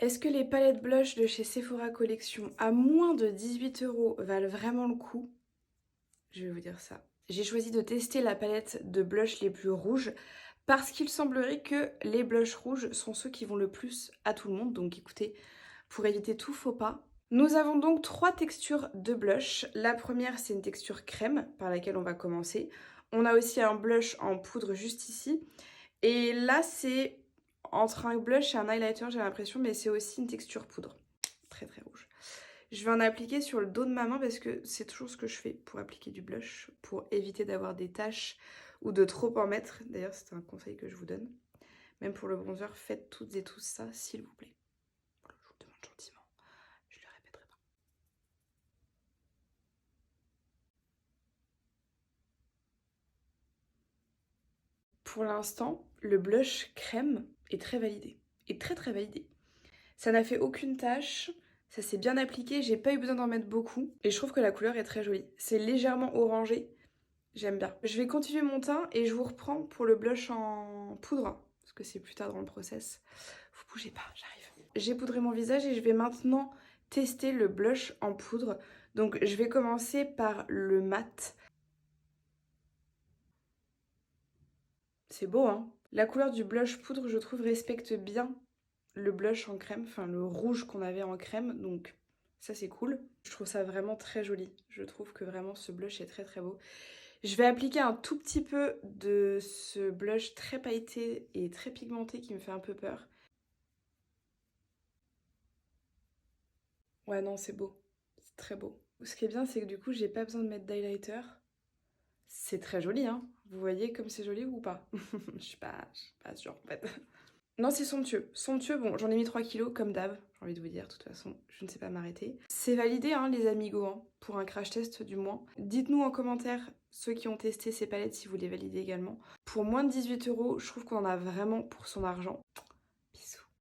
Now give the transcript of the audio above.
Est-ce que les palettes blush de chez Sephora Collection à moins de 18 € valent vraiment le coup? Je vais vous dire ça. J'ai choisi de tester la palette de blush les plus rouges parce qu'il semblerait que les blushs rouges sont ceux qui vont le plus à tout le monde. Donc écoutez, pour éviter tout faux pas, nous avons donc 3 textures de blush. La première, c'est une texture crème par laquelle on va commencer. On a aussi un blush en poudre juste ici. Et là, c'est entre un blush et un highlighter, j'ai l'impression, mais c'est aussi une texture poudre. Très très rouge. Je vais en appliquer sur le dos de ma main parce que c'est toujours ce que je fais pour appliquer du blush, pour éviter d'avoir des taches ou de trop en mettre. D'ailleurs, c'est un conseil que je vous donne. Même pour le bronzer, faites toutes et tous ça, s'il vous plaît. Voilà, je vous le demande gentiment. Je ne le répéterai pas. Pour l'instant, le blush crème est très validé. Est très très validé. Ça n'a fait aucune tache, ça s'est bien appliqué, j'ai pas eu besoin d'en mettre beaucoup. Et je trouve que la couleur est très jolie. C'est légèrement orangé, j'aime bien. Je vais continuer mon teint et je vous reprends pour le blush en poudre, parce que c'est plus tard dans le process. Vous bougez pas, j'arrive. J'ai poudré mon visage et je vais maintenant tester le blush en poudre. Donc je vais commencer par le mat. C'est beau, hein? La couleur du blush poudre, je trouve, respecte bien le blush en crème, enfin le rouge qu'on avait en crème, donc ça c'est cool. Je trouve ça vraiment très joli. Je trouve que vraiment ce blush est très très beau. Je vais appliquer un tout petit peu de ce blush très pailleté et très pigmenté qui me fait un peu peur. Ouais non c'est beau, c'est très beau. Ce qui est bien c'est que du coup j'ai pas besoin de mettre d'highlighter. C'est très joli hein, vous voyez comme c'est joli ou pas? Je suis pas sûre en fait. Non, c'est somptueux. Somptueux, bon, j'en ai mis 3 kilos, comme d'hab, j'ai envie de vous dire, de toute façon, je ne sais pas m'arrêter. C'est validé, hein, les amigos, hein, pour un crash test du moins. Dites-nous en commentaire, ceux qui ont testé ces palettes, si vous les validez également. Pour moins de 18 €, je trouve qu'on en a vraiment pour son argent.